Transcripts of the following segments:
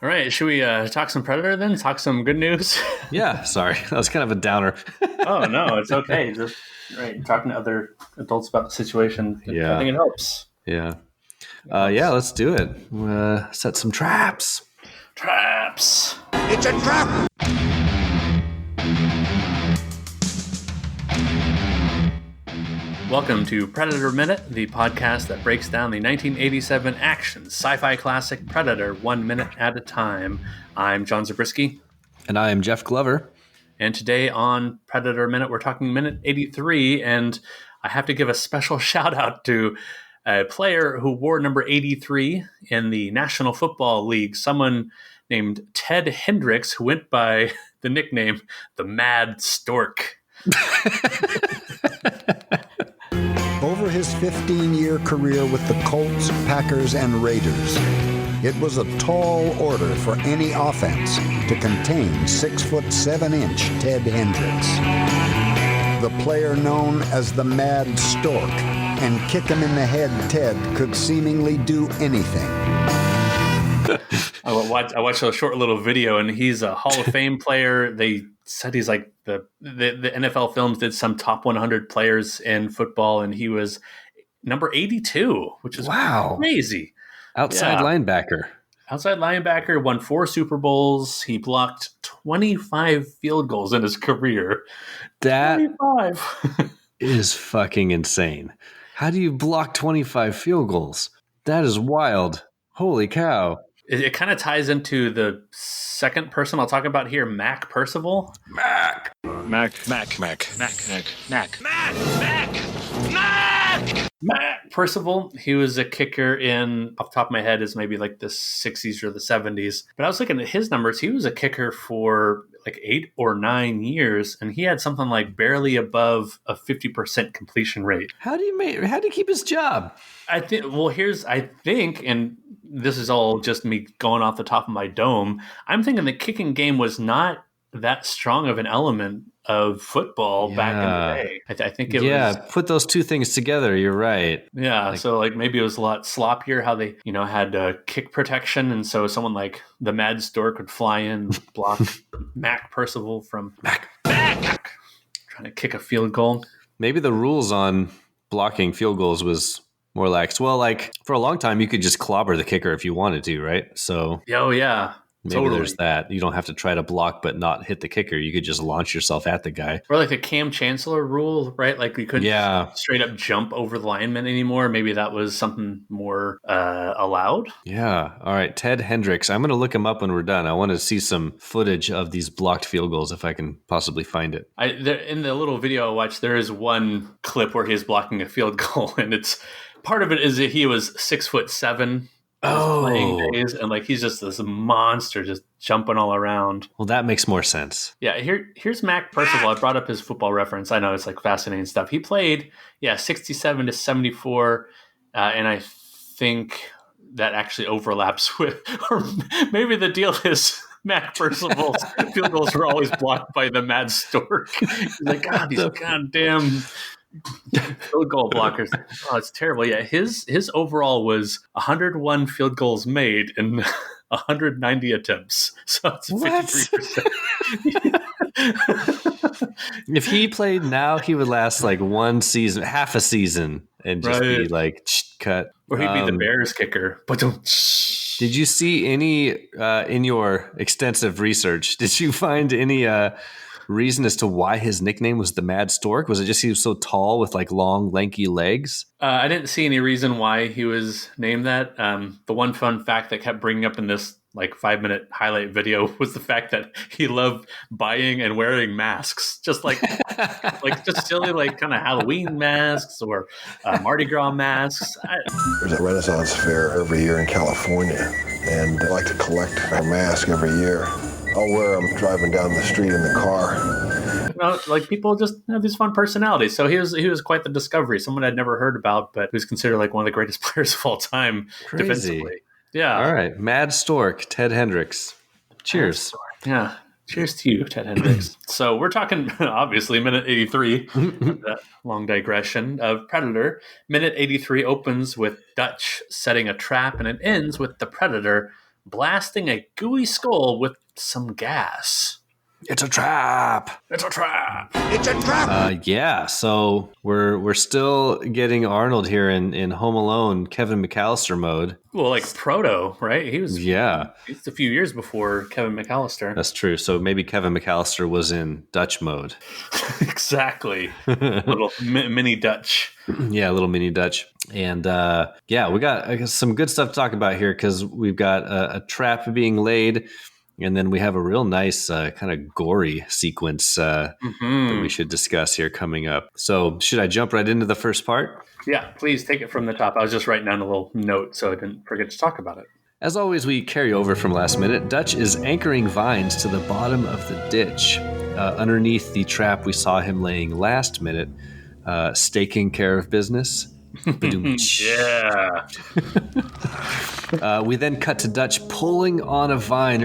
All right, should we talk some Predator then? Talk some good news? Yeah, sorry. That was kind of a downer. Oh, no, it's okay. Just talking to other adults about the situation. I think it helps. Yeah. Yeah, let's do it. Set some traps. Traps. It's a trap! Welcome to Predator Minute, the podcast that breaks down the 1987 action sci-fi classic Predator 1 minute at a time. I'm John Zabriskie. And I am Jeff Glover. And today on Predator Minute, we're talking minute 83, and I have to give a special shout out to a player who wore number 83 in the National Football League, someone named Ted Hendricks, who went by the nickname the Mad Stork. Over his 15-year career with the Colts, Packers, and Raiders, it was a tall order for any offense to contain 6'7" Ted Hendricks. The player known as the Mad Stork, and kick him in the head Ted could seemingly do anything. I watched a short little video, and he's a Hall of Fame player. They said he's like the NFL Films did some top 100 players in football, and he was number 82, which is crazy. Outside linebacker. Outside linebacker, won 4 Super Bowls. He blocked 25 field goals in his career. That 25 is fucking insane. How do you block 25 field goals? That is wild. Holy cow. It kind of ties into the second person I'll talk about here, Mac Percival. Mac Percival, he was a kicker in, off the top of my head, is maybe like the 60s or the 70s. But I was looking at his numbers. He was a kicker for like 8 or 9 years, and he had something like barely above a 50% completion rate. How do you keep his job? I think, and this is all just me going off the top of my dome, I'm thinking the kicking game was not that strong of an element of football back in the day. I think it was... Yeah, put those two things together, you're right. Yeah, so like maybe it was a lot sloppier how they, had kick protection, and so someone like the Mad Stork would fly in, block Mac Percival from Mac trying to kick a field goal. Maybe the rules on blocking field goals was more lax. Well, like for a long time, you could just clobber the kicker if you wanted to, right? So, oh yeah, maybe there's that. You don't have to try to block but not hit the kicker. You could just launch yourself at the guy. Or like the Cam Chancellor rule, right? Like you couldn't straight up jump over the lineman anymore. Maybe that was something more allowed. Yeah. All right, Ted Hendricks. I'm going to look him up when we're done. I want to see some footage of these blocked field goals if I can possibly find it. In the little video I watched, there is one clip where he's blocking a field goal, and it's part of it is that he was 6'7". Playing days, and like he's just this monster just jumping all around. Well, that makes more sense. Yeah, here's Mac Percival. I brought up his football reference. I know it's like fascinating stuff. He played 67 to 74, and I think that actually overlaps with, or maybe the deal is Mac Percival's field goals were always blocked by the Mad Stork. He's like, God, these goddamn field goal blockers. Oh, it's terrible. Yeah, his overall was 101 field goals made in 190 attempts. So it's 53%. If he played now, he would last like one season, half a season, and just be like cut. Or he'd be the Bears kicker. But did you see any in your extensive research? Did you find any reason as to why his nickname was the Mad Stork? Was it just he was so tall with like long, lanky legs? I didn't see any reason why he was named that. The one fun fact that kept bringing up in this like 5-minute highlight video was the fact that he loved buying and wearing masks, just like just silly like kind of Halloween masks or Mardi Gras masks. There's a Renaissance fair every year in California, and I like to collect a mask every year. I'll wear them driving down the street in the car. Like people just have these fun personalities. So he was quite the discovery. Someone I'd never heard about, but who's considered like one of the greatest players of all time. Crazy. Defensively. Yeah. All right. Mad Stork, Ted Hendricks. Cheers. Yeah. Cheers to you, Ted Hendricks. So we're talking, obviously, minute 83, that long digression of Predator. Minute 83 opens with Dutch setting a trap, and it ends with the Predator blasting a gooey skull with some gas. It's a trap. It's a trap. It's a trap! Yeah, so we're still getting Arnold here in Home Alone, Kevin McAllister mode. Well, like Proto, right? He's a few years before Kevin McAllister. That's true. So maybe Kevin McAllister was in Dutch mode. Exactly. Little mini Dutch. Yeah, a little mini Dutch. And we got some good stuff to talk about here because we've got a trap being laid. And then we have a real nice kind of gory sequence that we should discuss here coming up. So should I jump right into the first part? Yeah, please take it from the top. I was just writing down a little note so I didn't forget to talk about it. As always, we carry over from last minute. Dutch is anchoring vines to the bottom of the ditch. Underneath the trap, we saw him laying last minute, staking care of business. Yeah. We then cut to Dutch pulling on a vine,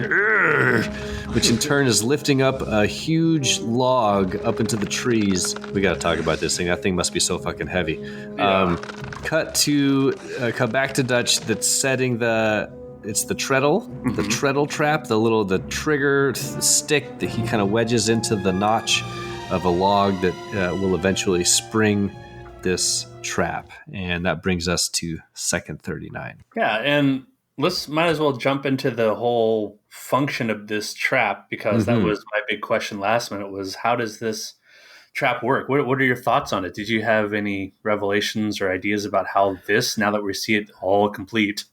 which in turn is lifting up a huge log up into the trees. We got to talk about this thing. That thing must be so fucking heavy. Yeah. Cut back to Dutch that's setting it's the treadle, the treadle trap, the trigger stick that he kind of wedges into the notch of a log that will eventually spring this trap. And that brings us to second 39. Yeah, and might as well jump into the whole function of this trap because that was my big question last minute was how does this trap work? What are your thoughts on it? Did you have any revelations or ideas about how this, now that we see it all complete,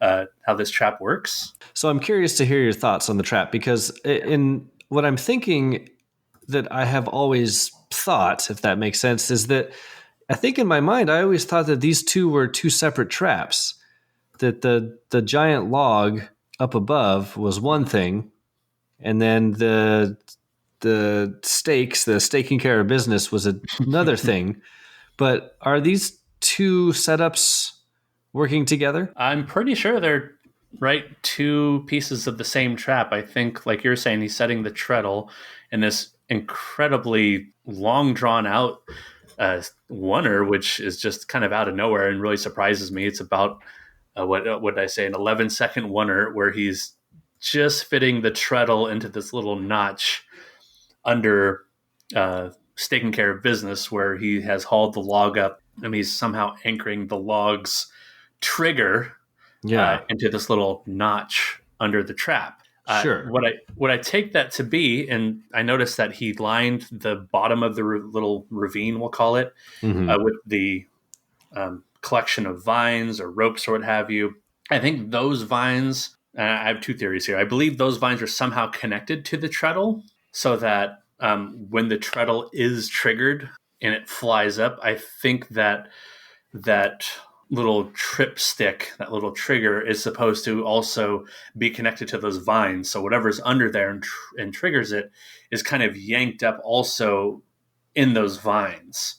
how this trap works? So I'm curious to hear your thoughts on the trap because in what I'm thinking that I have always thought, if that makes sense, is that I think in my mind, I always thought that these two were two separate traps, that the giant log up above was one thing, and then the stakes, the staking care of business was another thing. But are these two setups working together? I'm pretty sure they're two pieces of the same trap. I think, like you're saying, he's setting the treadle in this incredibly long, drawn out oneer, which is just kind of out of nowhere and really surprises me. It's about what did I say, an 11-second oneer where he's just fitting the treadle into this little notch under staking care of business, where he has hauled the log up and he's somehow anchoring the log's trigger into this little notch under the trap. Sure. What I take that to be, and I noticed that he lined the bottom of the little ravine, we'll call it, with the collection of vines or ropes or what have you. I think those vines, I have two theories here. I believe those vines are somehow connected to the treadle so that when the treadle is triggered and it flies up, I think that little trip stick, that little trigger, is supposed to also be connected to those vines. So whatever's under there and triggers it is kind of yanked up also in those vines.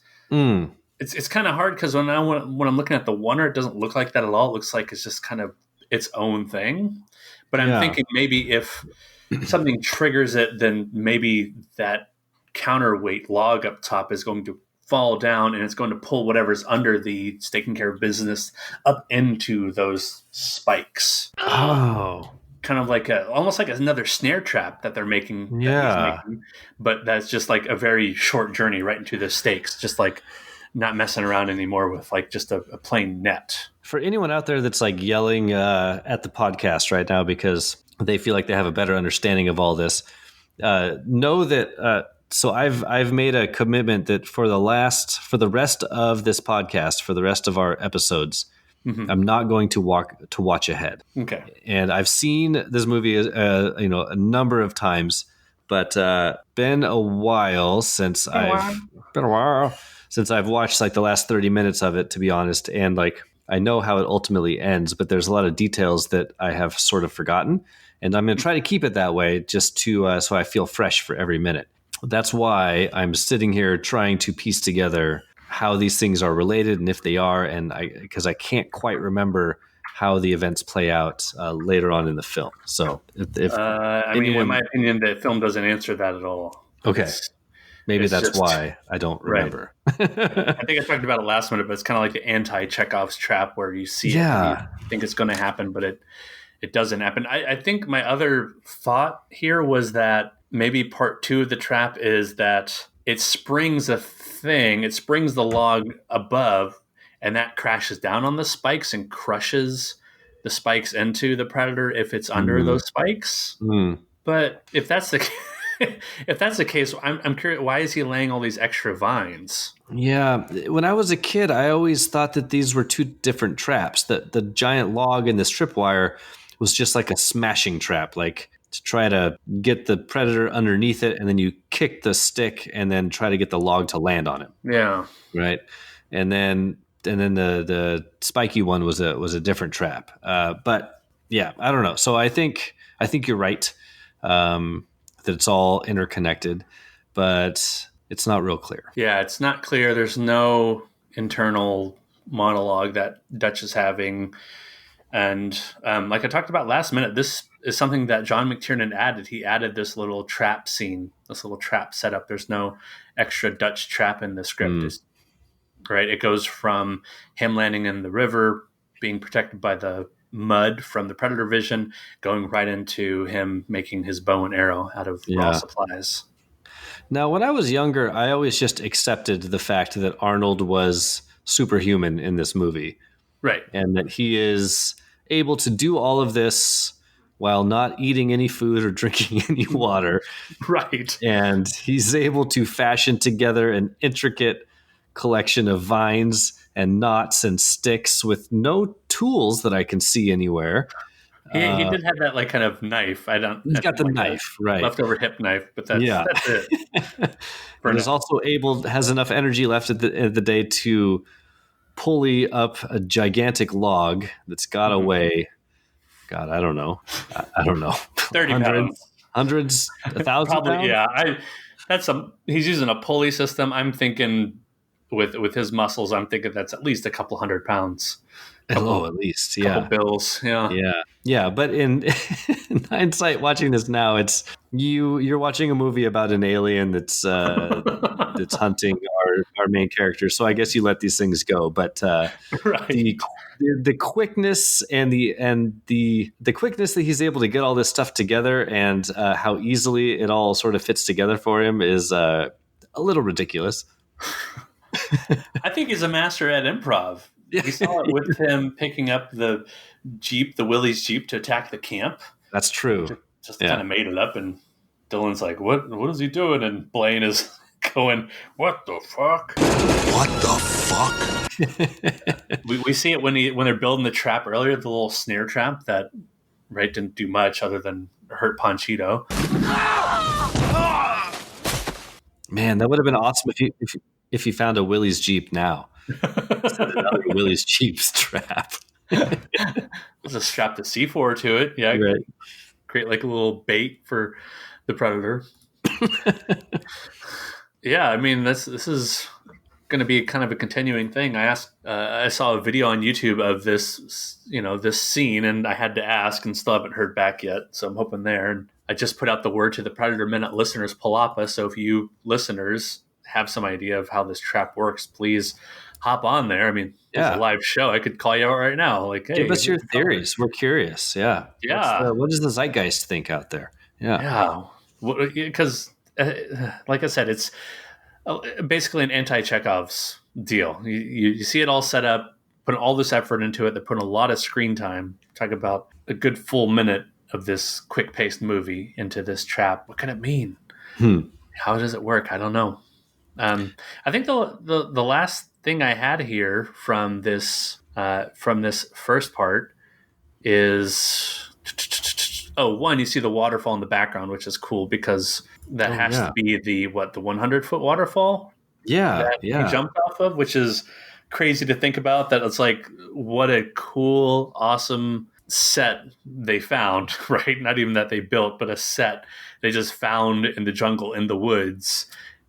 It's kind of hard because when I'm looking at the oneer, it doesn't look like that at all. It looks like it's just kind of its own thing. But I'm thinking maybe if something triggers it, then maybe that counterweight log up top is going to fall down and it's going to pull whatever's under the staking care of business up into those spikes. Oh, kind of like almost like another snare trap that they're making. Yeah. But that's just like a very short journey right into the stakes, just like not messing around anymore with like just a plain net. For anyone out there that's like yelling at the podcast right now because they feel like they have a better understanding of all this, know that so I've made a commitment that for the rest of this podcast, for the rest of our episodes, I'm not going to watch ahead. Okay. And I've seen this movie a number of times, but been a while since I've watched like the last 30 minutes of it, to be honest. And like I know how it ultimately ends, but there's a lot of details that I have sort of forgotten, and I'm going to try to keep it that way just to so I feel fresh for every minute. That's why I'm sitting here trying to piece together how these things are related and if they are, and because I can't quite remember how the events play out later on in the film. So, in my opinion, the film doesn't answer that at all. Okay, maybe that's why I don't remember. Right. I think I talked about it last minute, but it's kind of like the anti-Chekhov's trap, where you see it, and you think it's going to happen, but it it doesn't happen. I think my other thought here was that maybe part 2 of the trap is that it springs the log above, and that crashes down on the spikes and crushes the spikes into the predator if it's under those spikes. But if that's the if that's the case, I'm curious, why is he laying all these extra vines? Yeah, when I was a kid, I always thought that these were two different traps. That the giant log and this tripwire was just like a smashing trap, like to try to get the predator underneath it, and then you kick the stick and then try to get the log to land on it. Yeah. Right. And then the spiky one was a different trap. But yeah, I don't know. So I think you're right, that it's all interconnected, but it's not real clear. Yeah, it's not clear. There's no internal monologue that Dutch is having. And like I talked about last minute, this is something that John McTiernan added. He added this little trap scene, this little trap setup. There's no extra Dutch trap in the script. Right? It goes from him landing in the river, being protected by the mud from the predator vision, going right into him making his bow and arrow out of raw supplies. Now, when I was younger, I always just accepted the fact that Arnold was superhuman in this movie. Right. And that he is able to do all of this while not eating any food or drinking any water. Right. And he's able to fashion together an intricate collection of vines and knots and sticks with no tools that I can see anywhere. He did have that like kind of knife. He's got the knife, right? Leftover hip knife, but that's it. But is also has enough energy left at the end of the day to pulley up a gigantic log that's got to weigh, God, I don't know, 30 pounds, hundreds, 1,000 pounds. Yeah, he's using a pulley system. I'm thinking with his muscles, I'm thinking that's at least a couple 100 pounds. At least, yeah. Couple bills, yeah. But in hindsight, watching this now, it's you're watching a movie about an alien that's that's hunting our main character. So I guess you let these things go. But right. the quickness and the quickness that he's able to get all this stuff together, and how easily it all sort of fits together for him is a little ridiculous. I think he's a master at improv. We saw it with him picking up the Willie's Jeep to attack the camp. That's true. Just kind of made it up, and Dylan's like, "What is he doing?" And Blaine is going, "What the fuck? What the fuck?" we see it when they're building the trap earlier, the little snare trap that didn't do much other than hurt Panchito. Man, that would have been awesome if you found a Willie's Jeep now. Another Willie's Jeep's trap. Just strap the C4 to it. Yeah, right. Create like a little bait for the predator. Yeah, I mean this is going to be kind of a continuing thing. I saw a video on YouTube of this scene, and I had to ask, and still haven't heard back yet. So I'm hoping there. And I just put out the word to the Predator Minute listeners, Palapa. So if you listeners have some idea of how this trap works, please hop on there. I mean, it's a live show. I could call you out right now. Like, hey, give us your theories. We're curious. Yeah. Yeah. What does the zeitgeist think out there? Yeah. Yeah. Because, like I said, it's basically an anti-Chekhov's deal. You see it all set up, putting all this effort into it. They're putting a lot of screen time. Talk about a good full minute of this quick-paced movie into this trap. What can it mean? How does it work? I don't know. I think the last thing I had here from this first part is one, you see the waterfall in the background, which is cool because that has to be the 100-foot waterfall. Yeah, he jumped off of, which is crazy to think about. That it's like, what a cool, awesome set they found, right? Not even that they built, but a set they just found in the jungle, in the woods.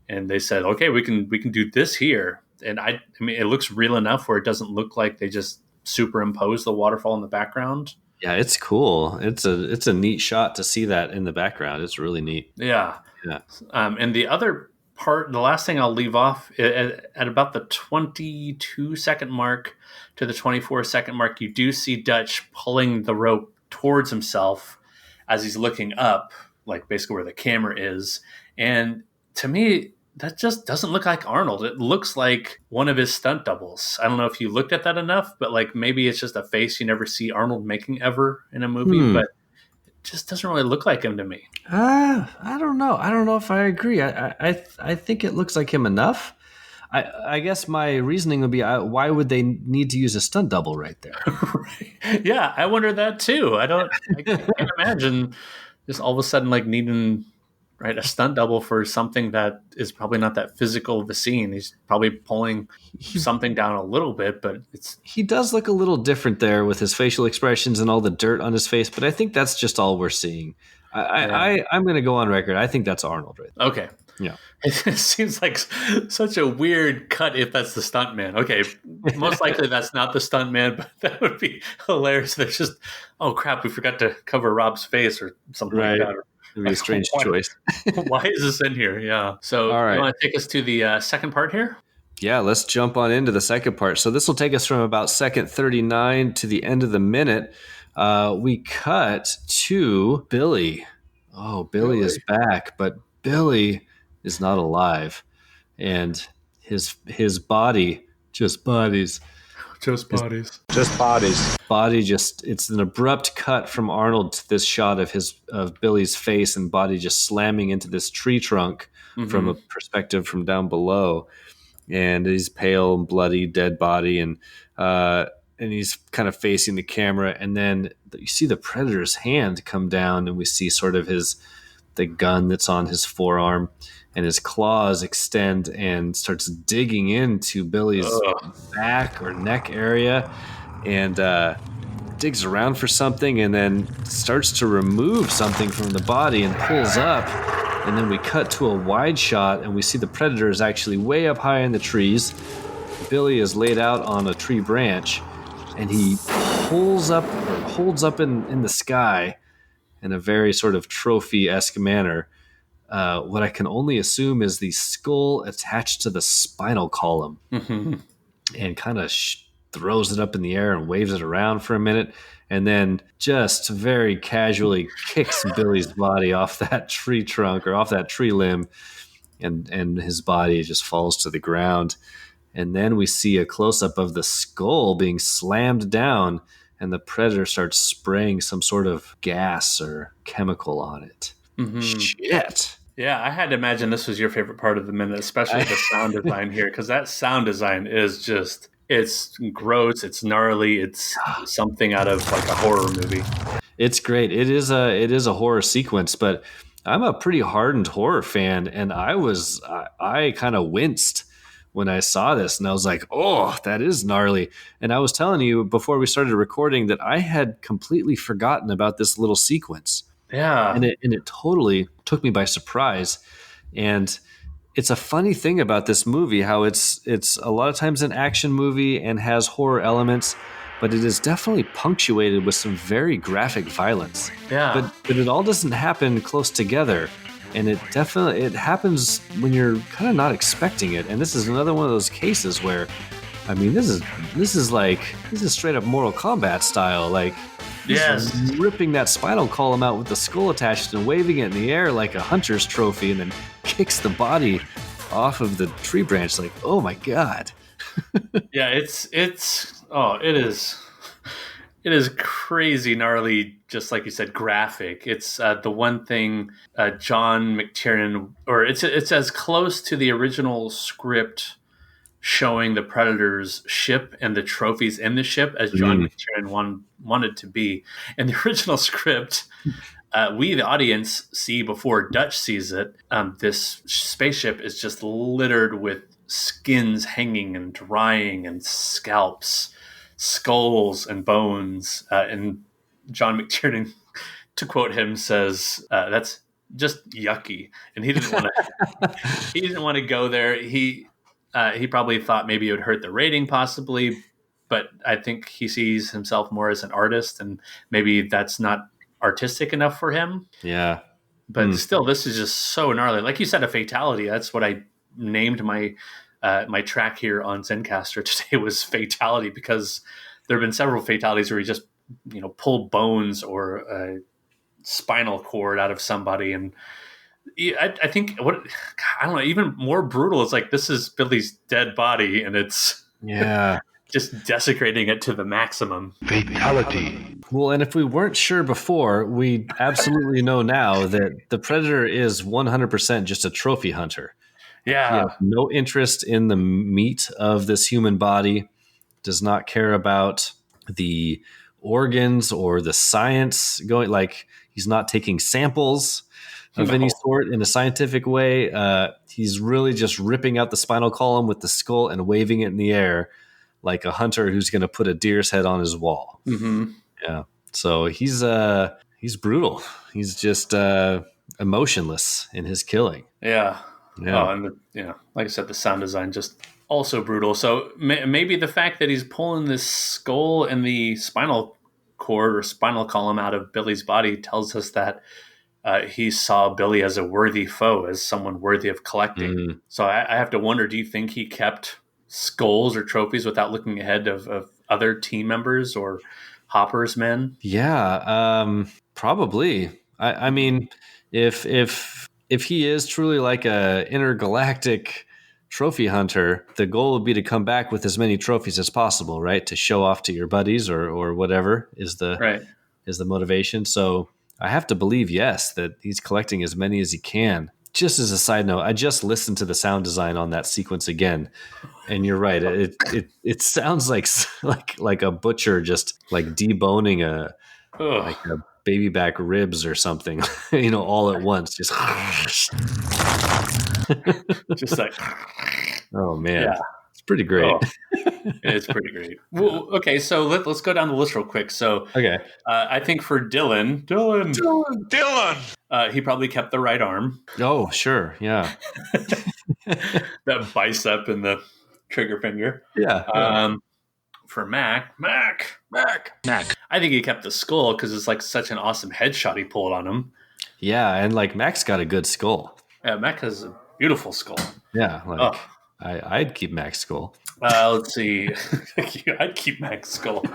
And they said, okay, we can do this here. And I mean, it looks real enough where it doesn't look like they just superimpose the waterfall in the background. Yeah, it's cool. It's a neat shot to see that in the background. It's really neat. Yeah. And the other part, the last thing I'll leave off at about the 22-second mark to the 24-second mark, you do see Dutch pulling the rope towards himself as he's looking up, like basically where the camera is. And to me, that just doesn't look like Arnold. It looks like one of his stunt doubles. I don't know if you looked at that enough, but like maybe it's just a face you never see Arnold making ever in a movie, but it just doesn't really look like him to me. I don't know. I don't know if I agree. I think it looks like him enough. I guess my reasoning would be, why would they need to use a stunt double right there? Right. Yeah, I wonder that too. I can't imagine just all of a sudden like needing a stunt double for something that is probably not that physical of a scene. He's probably pulling something down a little bit, but he does look a little different there with his facial expressions and all the dirt on his face. But I think that's just all we're seeing. I'm going to go on record. I think that's Arnold right there. Okay. Yeah. It seems like such a weird cut if that's the stuntman. Okay, most likely that's not the stuntman, but that would be hilarious. There's just, oh crap, we forgot to cover Rob's face or something like that. It'd be a strange choice. Why is this in here? Yeah. So all right. You want to take us to the second part here? Yeah, let's jump on into the second part. So this will take us from about second 39 to the end of the minute. We cut to Billy. Oh, Billy is back, but Billy is not alive, and his body just bodies. Just bodies. Just bodies. Body just, it's an abrupt cut from Arnold to this shot of Billy's face and body just slamming into this tree trunk from a perspective from down below. And he's pale and bloody, dead body, and he's kind of facing the camera. And then you see the Predator's hand come down, and we see sort of the gun that's on his forearm, and his claws extend and starts digging into Billy's back or neck area, and digs around for something, and then starts to remove something from the body and pulls up. And then we cut to a wide shot, and we see the Predator is actually way up high in the trees. Billy is laid out on a tree branch, and he holds up in the sky in a very sort of trophy-esque manner. What I can only assume is the skull attached to the spinal column, and kind of throws it up in the air and waves it around for a minute, and then just very casually kicks Billy's body off that tree trunk or off that tree limb, and his body just falls to the ground. And then we see a close-up of the skull being slammed down, and the Predator starts spraying some sort of gas or chemical on it. Shit. Yeah, I had to imagine this was your favorite part of the minute, especially the sound design here, because that sound design is just, it's gross, it's gnarly, it's something out of like a horror movie. It's great. It is a horror sequence, but I'm a pretty hardened horror fan, and I kind of winced when I saw this, and I was like, oh, that is gnarly. And I was telling you before we started recording that I had completely forgotten about this little sequence. Yeah. And it totally took me by surprise. And it's a funny thing about this movie, how it's a lot of times an action movie and has horror elements, but it is definitely punctuated with some very graphic violence. Yeah. But it all doesn't happen close together. And it happens when you're kind of not expecting it. And this is another one of those cases where, I mean, this is straight up Mortal Kombat style. Like, yes, ripping that spinal column out with the skull attached and waving it in the air like a hunter's trophy, and then kicks the body off of the tree branch. Like, oh my god. Yeah, it is crazy gnarly, just like you said, graphic. It's the one thing John McTiernan, or it's as close to the original script showing the Predator's ship and the trophies in the ship as John McTiernan wanted to be. In the original script, we, the audience, see before Dutch sees it, this spaceship is just littered with skins hanging and drying and scalps, skulls and bones. And John McTiernan, to quote him, says, that's just yucky. And he didn't want to go there. He probably thought maybe it would hurt the rating possibly, but I think he sees himself more as an artist, and maybe that's not artistic enough for him. Yeah. But still, this is just so gnarly. Like you said, a fatality. That's what I named my track here on Zencaster today, was fatality, because there have been several fatalities where he just pull bones or a spinal cord out of somebody. And I think I don't know, even more brutal is like, this is Billy's dead body and it's just desecrating it to the maximum. Fatality. Well, and if we weren't sure before, we absolutely know now that the Predator is 100% just a trophy hunter. Yeah. He has no interest in the meat of this human body, does not care about the organs or the science going, like he's not taking samples of any sort in a scientific way. He's really just ripping out the spinal column with the skull and waving it in the air like a hunter who's going to put a deer's head on his wall. Mm-hmm. Yeah. So he's brutal. He's just emotionless in his killing. Yeah. Yeah. Oh, and like I said, the sound design just also brutal. So maybe the fact that he's pulling this skull and the spinal cord or spinal column out of Billy's body tells us that he saw Billy as a worthy foe, as someone worthy of collecting. Mm. So I have to wonder, do you think he kept skulls or trophies without looking ahead of other team members or Hopper's men? Yeah, probably. I mean, if he is truly like a intergalactic trophy hunter, the goal would be to come back with as many trophies as possible, right? To show off to your buddies or whatever is the motivation. So I have to believe, yes, that he's collecting as many as he can. Just as a side note, I just listened to the sound design on that sequence again, and you're right. It sounds like a butcher just like deboning a baby back ribs or something, all at once. Just just like, oh man, yeah. It's pretty great. Oh, it's pretty great. Well, okay, so let's go down the list real quick. So, okay, I think for Dylan, he probably kept the right arm. Oh, sure, yeah. That bicep and the trigger finger. Yeah. For Mac, I think he kept the skull because it's like such an awesome headshot he pulled on him. Yeah, and like Mac's got a good skull. Yeah, Mac has a beautiful skull. Yeah, like I'd keep Mac's skull. Let's see. I'd keep Mac's skull.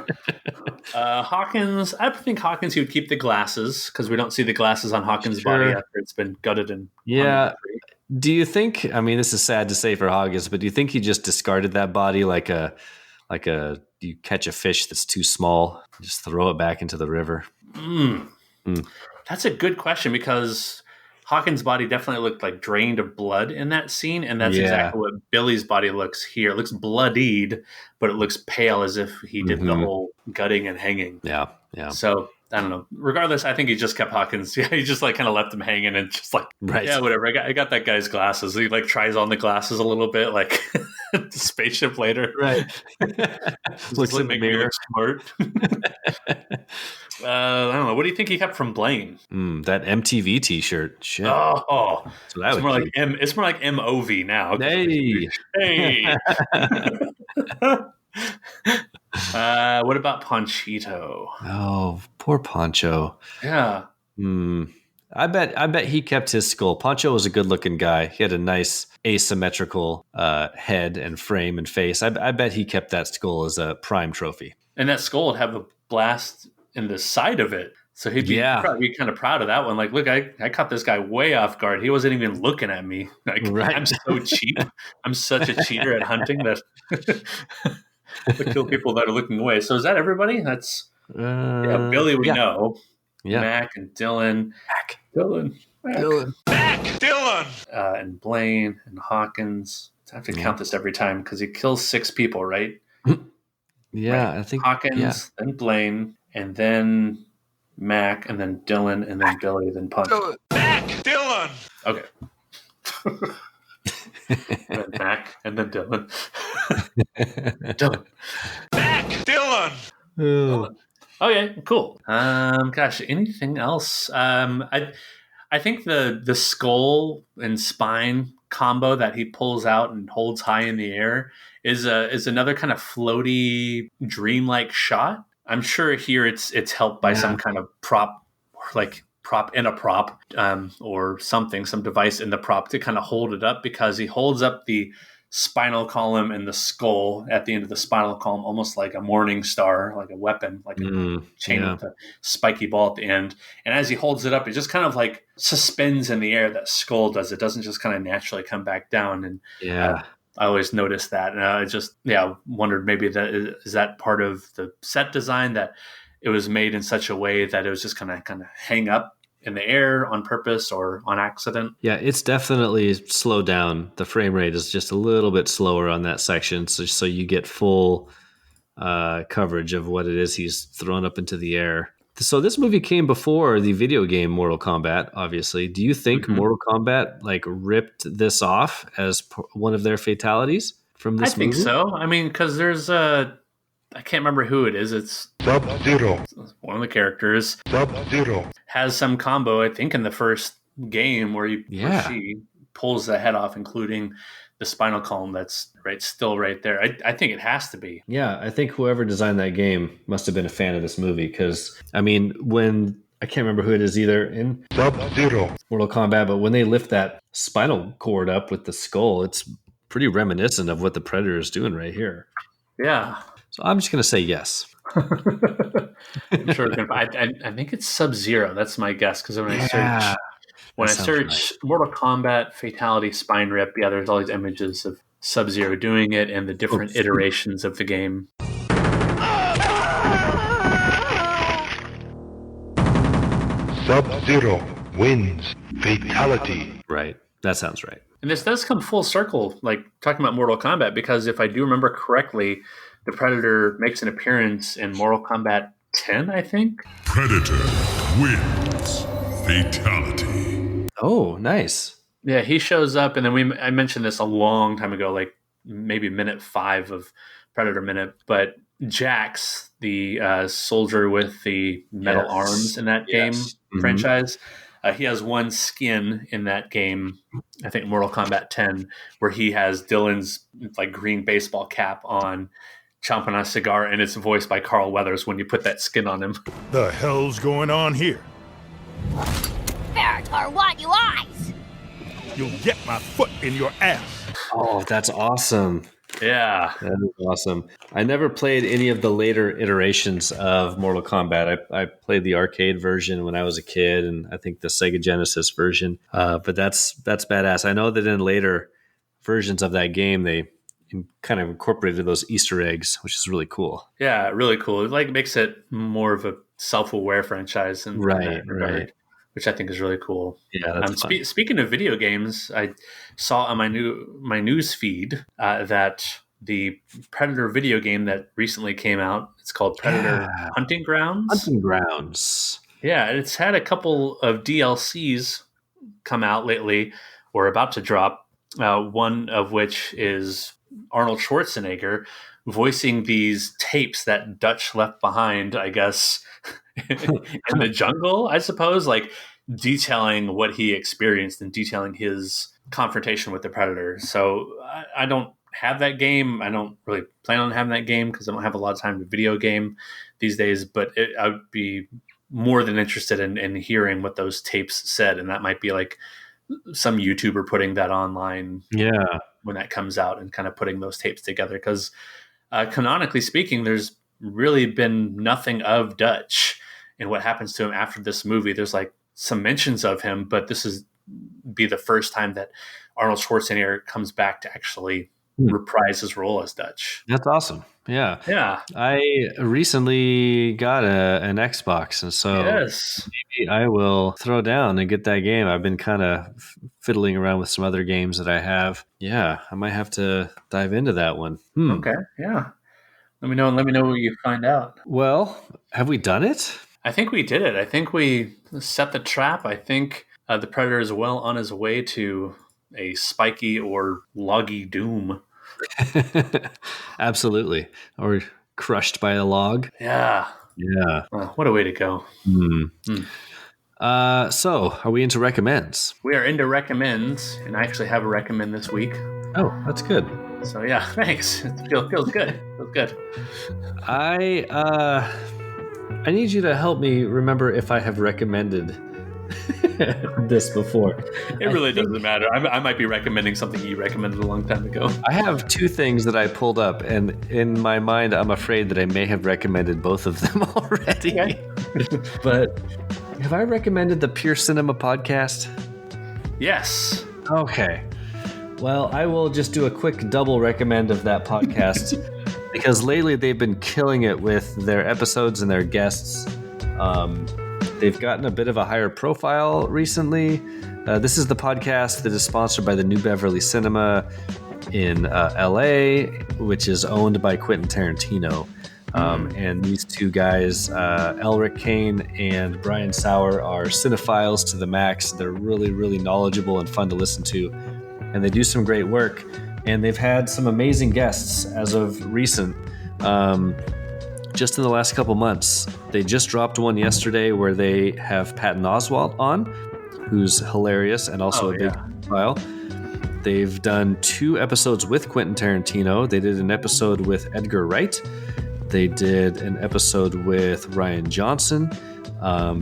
Hawkins, I think Hawkins, he would keep the glasses because we don't see the glasses on Hawkins' body after it's been gutted and Do you think? I mean, this is sad to say for Hawkins, but do you think he just discarded that body like you catch a fish that's too small, just throw it back into the river? That's a good question because Hawkins' body definitely looked like drained of blood in that scene, and that's exactly what Billy's body looks here. It looks bloodied, but it looks pale as if he did the whole gutting and hanging. Yeah. So I don't know. Regardless, I think he just kept Hawkins. Yeah, he just like kind of left him hanging and just like, yeah, whatever. I got that guy's glasses. He like tries on the glasses a little bit, like the spaceship later. Right. Looks like make me look smart. I don't know. What do you think he kept from Blaine? That MTV T-shirt. Shit. Oh, it's more like it's more like MOV now. Hey. What about Ponchito? Oh, poor Poncho. Yeah. I bet he kept his skull. Poncho was a good-looking guy. He had a nice asymmetrical head and frame and face. I bet he kept that skull as a prime trophy. And that skull would have a blast in the side of it. So he'd be kind of proud of that one. Like, look, I caught this guy way off guard. He wasn't even looking at me. Like, I'm so cheap. I'm such a cheater at hunting that I kill people that are looking away. So is that everybody? That's Billy we know. Yeah. Mac and Dylan. And Blaine and Hawkins. I have to count this every time because he kills 6 people, right? Yeah, right. I think Hawkins, then Blaine, and then Mac, and then Dylan, and then Billy, then Punch. Dylan. Okay. And then Mac, and then Dylan. Dylan. Okay, cool. Gosh, anything else? I think the skull and spine combo that he pulls out and holds high in the air is another kind of floaty, dreamlike shot. I'm sure here it's helped by some kind of prop, like prop in a prop, or something, some device in the prop to kind of hold it up, because he holds up the spinal column and the skull at the end of the spinal column, almost like a morning star, like a weapon, like a chain with a spiky ball at the end. And as he holds it up, it just kind of like suspends in the air. That skull does. It doesn't just kind of naturally come back down. And I always noticed that. And I just, wondered maybe that is that part of the set design, that it was made in such a way that it was just kind of hang up in the air on purpose or on accident. Yeah, it's definitely slowed down. The frame rate is just a little bit slower on that section, so you get full coverage of what it is he's thrown up into the air. So this movie came before the video game Mortal Kombat, obviously. Do you think Mortal Kombat like ripped this off as one of their fatalities from this movie? I think so. I mean, because there's I can't remember who it is. It's Sub-Zero. One of the characters. Sub-Zero. Has some combo, I think, in the first game where she pulls the head off, including the spinal column that's still right there. I think it has to be. Yeah, I think whoever designed that game must have been a fan of this movie because, I mean, when I can't remember who it is either in Sub-Zero. Mortal Kombat, but when they lift that spinal cord up with the skull, it's pretty reminiscent of what the Predator is doing right here. Yeah. So I'm just going to say yes. I'm sure. I think it's Sub-Zero. That's my guess because when I search Mortal Kombat Fatality Spine Rip, there's all these images of Sub-Zero doing it and the different iterations of the game. Sub-Zero wins. Fatality. Right. That sounds right. And this does come full circle, like talking about Mortal Kombat, because if I do remember correctly, the Predator makes an appearance in Mortal Kombat 10, I think. Predator wins. Fatality. Oh, nice. Yeah, he shows up, and then I mentioned this a long time ago, like maybe minute 5 of Predator Minute, but Jax, the soldier with the metal arms in that game franchise, he has one skin in that game, I think Mortal Kombat 10, where he has Dylan's like green baseball cap on, chomping on a cigar, and it's voiced by Carl Weathers when you put that skin on him. The hell's going on here? Ferritor, want you eyes? You'll get my foot in your ass. Oh, that's awesome. Yeah. That is awesome. I never played any of the later iterations of Mortal Kombat. I played the arcade version when I was a kid, and I think the Sega Genesis version. But that's badass. I know that in later versions of that game, they kind of incorporated those Easter eggs, which is really cool. Yeah, really cool. It like makes it more of a self-aware franchise, and right, which I think is really cool. Yeah, that's fun. Speaking of video games, I saw on my news feed that the Predator video game that recently came out, it's called Predator Hunting Grounds. Hunting Grounds. Yeah, it's had a couple of DLCs come out lately, or about to drop. One of which is Arnold Schwarzenegger voicing these tapes that Dutch left behind, I guess, in the jungle, I suppose, like detailing what he experienced and detailing his confrontation with the Predator. So I don't have that game. I don't really plan on having that game because I don't have a lot of time to video game these days, but I would be more than interested in hearing what those tapes said. And that might be like some YouTuber putting that online when that comes out and kind of putting those tapes together. Because canonically speaking, there's really been nothing of Dutch and what happens to him after this movie. There's like some mentions of him, but this is be the first time that Arnold Schwarzenegger comes back to actually reprise his role as Dutch. That's awesome. Yeah. Yeah. I recently got an Xbox, and so maybe I will throw down and get that game. I've been kind of fiddling around with some other games that I have. Yeah, I might have to dive into that one. Okay. Yeah. Let me know what you find out. Well, have we done it? I think we did it. I think we set the trap. I think the Predator is well on his way to a spiky or loggy doom. Absolutely. Or crushed by a log. Yeah. What a way to go. So, are we into recommends? We are into recommends, and I actually have a recommend this week. Oh, that's good. So yeah, thanks. It feels good. Feels good. I need you to help me remember if I have recommended this before. It really doesn't matter. I might be recommending something you recommended a long time ago. I have two things that I pulled up, and in my mind, I'm afraid that I may have recommended both of them already. Okay. But have I recommended the Pure Cinema podcast? Yes. Okay. Well, I will just do a quick double recommend of that podcast because lately they've been killing it with their episodes and their guests. They've gotten a bit of a higher profile recently. This is the podcast that is sponsored by the New Beverly Cinema in LA, which is owned by Quentin Tarantino. And these two guys, Elric Kane and Brian Sauer, are cinephiles to the max. They're really, really knowledgeable and fun to listen to. And they do some great work. And they've had some amazing guests as of recent. Just in the last couple months. They just dropped one yesterday where they have Patton Oswalt on, who's hilarious and also a big file. They've done 2 episodes with Quentin Tarantino. They did an episode with Edgar Wright. They did an episode with Rian Johnson.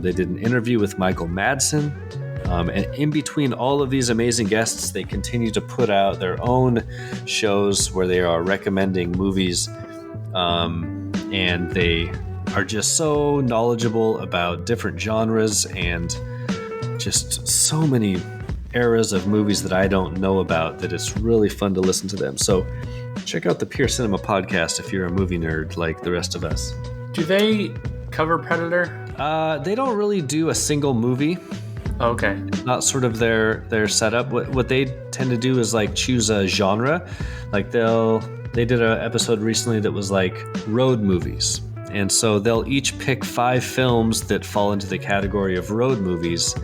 They did an interview with Michael Madsen. And in between all of these amazing guests, they continue to put out their own shows where they are recommending movies. And they are just so knowledgeable about different genres and just so many eras of movies that I don't know about that it's really fun to listen to them. So check out the Pure Cinema podcast if you're a movie nerd like the rest of us. Do they cover Predator? They don't really do a single movie. Okay. It's not sort of their setup. What they tend to do is like choose a genre. Like they did an episode recently that was like road movies. And so they'll each pick 5 films that fall into the category of road movies.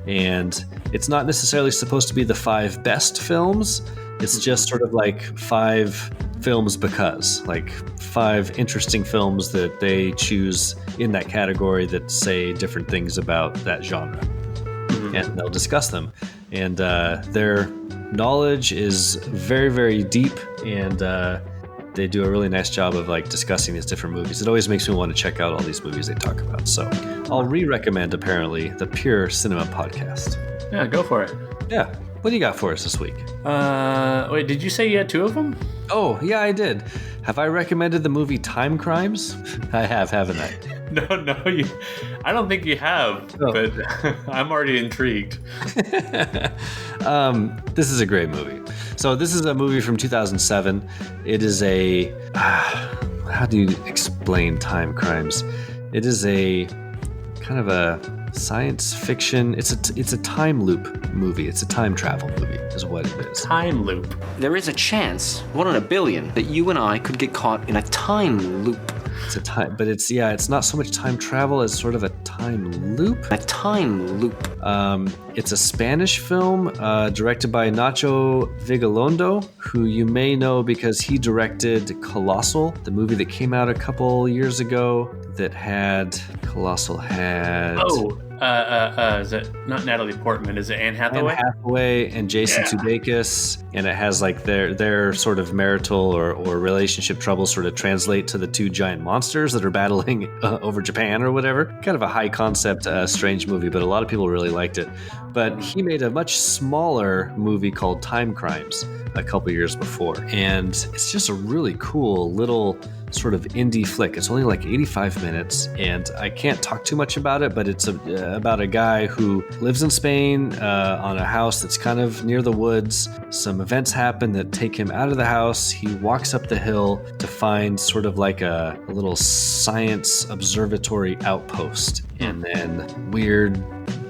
And it's not necessarily supposed to be the 5 best films. It's just sort of like 5 films because, like 5 interesting films that they choose in that category that say different things about that genre. Mm-hmm. And they'll discuss them. And their knowledge is very, very deep, and they do a really nice job of like discussing these different movies. It always makes me want to check out all these movies they talk about. So I'll re-recommend, apparently, the Pure Cinema podcast. Yeah, go for it. Yeah. What do you got for us this week? Wait, did you say you had 2 of them? Oh, yeah, I did. Have I recommended the movie Time Crimes? I have, haven't I? No, I don't think you have, but I'm already intrigued. This is a great movie. So this is a movie from 2007. It is a... how do you explain Time Crimes? It is a kind of a science fiction. It's a time loop movie. It's a time travel movie is what it is. Time loop. There is a chance, 1 in a billion, that you and I could get caught in a time loop. It's a time, but it's not so much time travel as sort of a time loop. A time loop. It's a Spanish film directed by Nacho Vigalondo, who you may know because he directed Colossal, the movie that came out a couple years ago that had Colossal had. Is it not Natalie Portman? Is it Anne Hathaway? Anne Hathaway and Jason Sudeikis, and it has like their sort of marital or relationship troubles sort of translate to the 2 giant monsters that are battling over Japan or whatever. Kind of a high concept, strange movie, but a lot of people really liked it. But he made a much smaller movie called Time Crimes a couple years before, and it's just a really cool little sort of indie flick. It's only like 85 minutes, and I can't talk too much about it, but it's about a guy who lives in Spain on a house that's kind of near the woods. Some events happen that take him out of the house. He walks up the hill to find sort of like a little science observatory outpost, and then weird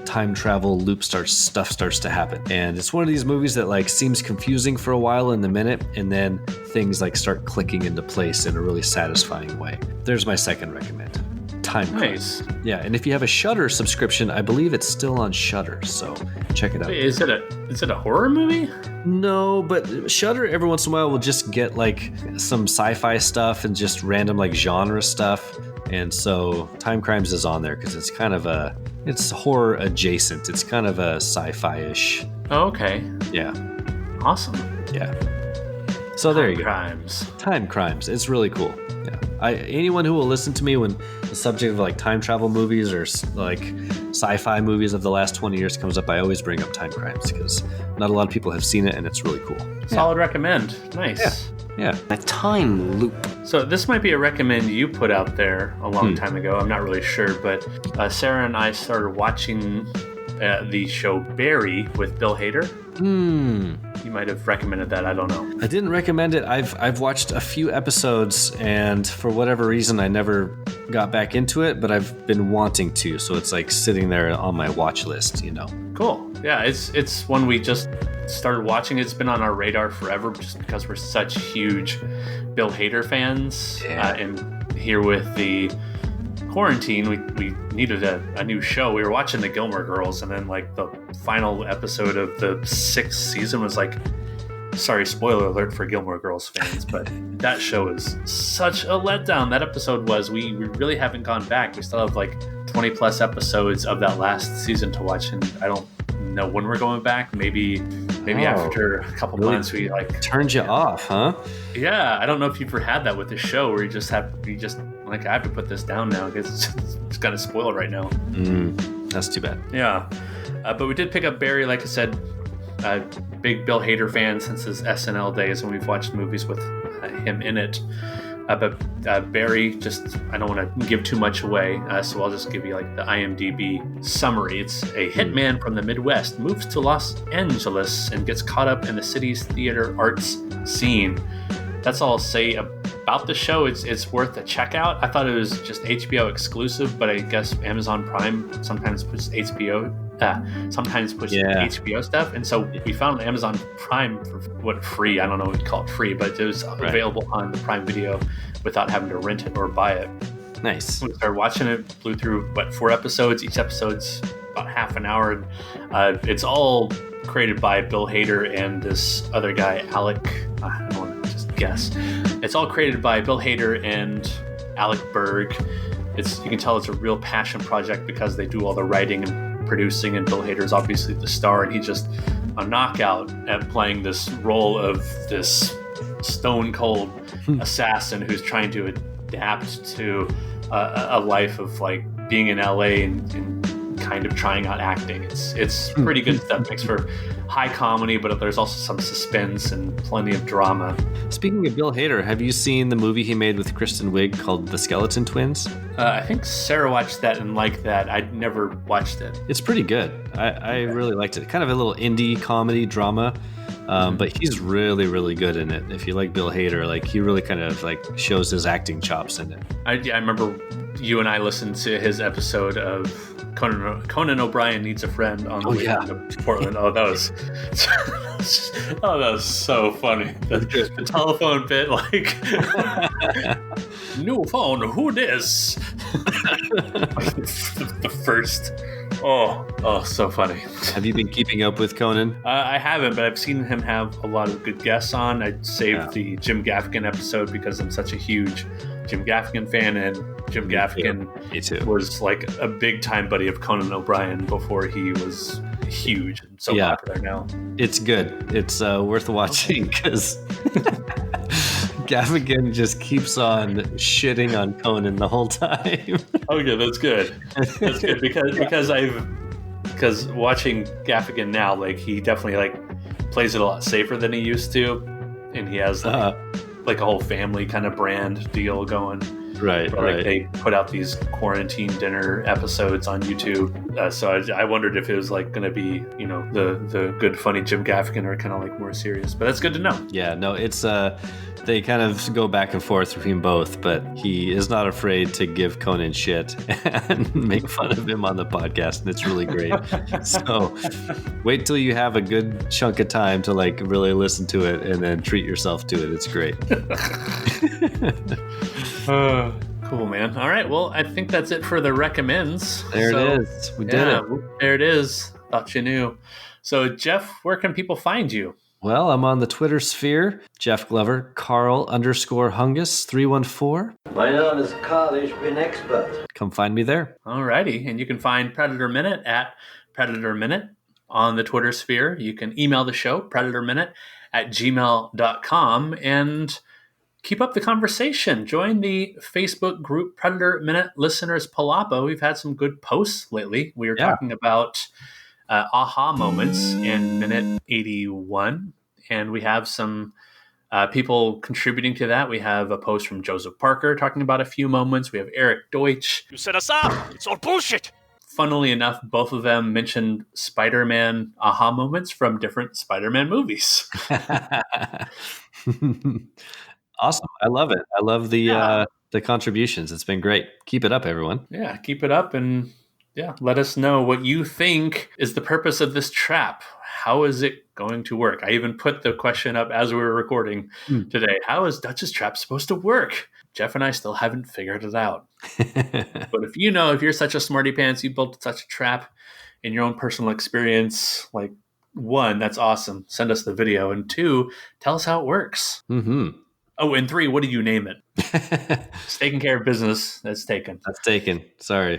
time travel loop stuff starts to happen. And it's one of these movies that like seems confusing for a while in the minute, and then things like start clicking into place in a really satisfying way. There's my second recommend. Time Crimes. Nice. Yeah, and if you have a Shudder subscription, I believe it's still on Shudder, so check it out. Wait, is it a horror movie? No, but Shudder every once in a while will just get like some sci-fi stuff and just random like genre stuff. And so Time Crimes is on there because it's kind of it's horror adjacent. It's kind of a sci-fi-ish. Oh, okay. Yeah. Awesome. Yeah. So there you go. Crimes. Time Crimes. It's really cool. Yeah. Anyone who will listen to me when the subject of like time travel movies or like sci-fi movies of the last 20 years comes up, I always bring up Time Crimes because not a lot of people have seen it, and it's really cool. Solid recommend. Nice. Yeah. A time loop. So this might be a recommend you put out there a long time ago. I'm not really sure, but Sarah and I started watching the show Barry with Bill Hader. You might have recommended that. I don't know. I didn't recommend it. I've watched a few episodes, and for whatever reason, I never got back into it, but I've been wanting to. So it's like sitting there on my watch list, you know. Cool. Yeah, it's one we just started watching. It's been on our radar forever just because we're such huge Bill Hader fans. And here with the quarantine, we needed a new show. We were watching the Gilmore Girls, and then like the final episode of the 6th season was like, sorry, spoiler alert for Gilmore Girls fans, but that show is such a letdown. That episode was, we really haven't gone back. We still have like 20 plus episodes of that last season to watch, and I don't know when we're going back. Maybe after a couple months we like turned you off, huh? Yeah, I don't know if you've ever had that with the show where you just like, I have to put this down now because it's kind of spoiled right now. That's too bad. Yeah, but we did pick up Barry, like I said. Big Bill Hader fan since his SNL days when we've watched movies with him in it. But Barry, just, I don't want to give too much away, so I'll just give you like the IMDb summary. It's a hitman from the Midwest moves to Los Angeles and gets caught up in the city's theater arts scene. That's all I'll say about the show. It's worth a check out. I thought it was just HBO exclusive, but I guess Amazon Prime sometimes puts HBO stuff, and so we found Amazon Prime for free. I don't know what you call it, free, but it was available on the Prime Video without having to rent it or buy it. Nice. We started watching it, flew through 4 episodes. Each episode's about half an hour, and it's all created by Bill Hader and this other guy, Alec. I don't want to just guess. It's all created by Bill Hader and Alec Berg. You can tell it's a real passion project because they do all the writing and producing, and Bill Hader's obviously the star, and he's just a knockout at playing this role of this stone cold assassin who's trying to adapt to a life of like being in LA and kind of trying out acting. It's pretty good stuff. Makes for high comedy, but there's also some suspense and plenty of drama. Speaking of Bill Hader, have you seen the movie he made with Kristen Wiig called The Skeleton Twins? I think Sarah watched that and liked that. I'd never watched it. It's pretty good. I really liked it. Kind of a little indie comedy drama, but he's really, really good in it. If you like Bill Hader, like he really kind of like shows his acting chops in it. I remember you and I listened to his episode of Conan O'Brien Needs a Friend on the way to Portland. Oh, that was so funny. The telephone bit, like, new phone, who dis? the first. Oh, so funny. Have you been keeping up with Conan? I haven't, but I've seen him have a lot of good guests on. I saved the Jim Gaffigan episode because I'm such a huge Jim Gaffigan fan, and Jim Gaffigan was like a big time buddy of Conan O'Brien before he was huge and so popular now. It's good. It's worth watching because Gaffigan just keeps on shitting on Conan the whole time. Okay, that's good. That's good because watching Gaffigan now, like he definitely like plays it a lot safer than he used to, and he has like a whole family kind of brand deal going. Right. They put out these quarantine dinner episodes on YouTube. So I wondered if it was like going to be, the good, funny Jim Gaffigan or kind of like more serious. But that's good to know. Yeah, no, it's they kind of go back and forth between both, but he is not afraid to give Conan shit and make fun of him on the podcast, and it's really great. So wait till you have a good chunk of time to like really listen to it and then treat yourself to it. It's great. Cool, man. All right, well, I think that's it for the recommends. There it is. We did it. There it is. Thought you knew. So, Jeff, where can people find you? Well, I'm on the Twitter sphere. Jeff Glover, Carl_Hungus 314. My name is Carl Ishbin Expert. Come find me there. All righty. And you can find Predator Minute at Predator Minute on the Twitter sphere. You can email the show, predatorminute@gmail.com. And keep up the conversation. Join the Facebook group Predator Minute Listeners Palapa. We've had some good posts lately. We are talking about aha moments in minute 81, and we have some people contributing to that. We have a post from Joseph Parker talking about a few moments. We have Eric Deutsch. You set us up. It's all bullshit. Funnily enough, both of them mentioned Spider-Man aha moments from different Spider-Man movies. Awesome. I love it. I love the contributions. It's been great. Keep it up, everyone. Yeah, keep it up, and let us know what you think is the purpose of this trap. How is it going to work? I even put the question up as we were recording today. How is Dutch's trap supposed to work? Jeff and I still haven't figured it out. But if you're such a smarty pants, you built such a trap in your own personal experience, like, 1, that's awesome. Send us the video. And 2, tell us how it works. Mm-hmm. Oh, and 3, what do you name it? It's taking care of business. That's taken. That's taken. Sorry.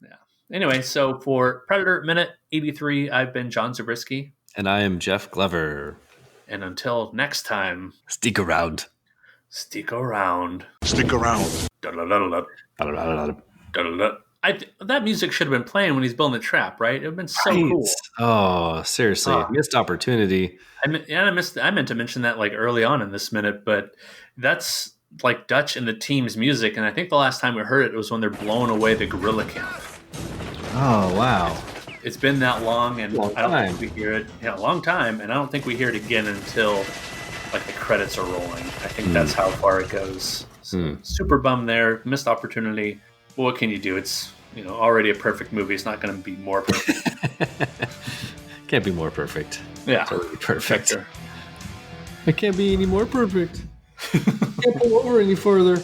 Yeah. Anyway, so for Predator Minute 83, I've been John Zabriskie. And I am Jeff Glover. And until next time, stick around. Stick around. Stick around. That music should have been playing when he's building the trap, right? It would have been so cool. Oh, seriously. Missed opportunity. I meant to mention that like early on in this minute, but that's like Dutch and the team's music. And I think the last time we heard it was when they're blowing away the gorilla camp. Oh, wow. It's been that long, and long I don't think we hear it. Yeah, a long time, and I don't think we hear it again until like the credits are rolling. I think that's how far it goes. So, super bummed there. Missed opportunity. Well, what can you do? It's already a perfect movie. It's not going to be more perfect. Can't be more perfect. Yeah, totally perfect. It can't be any more perfect. Can't pull over any further.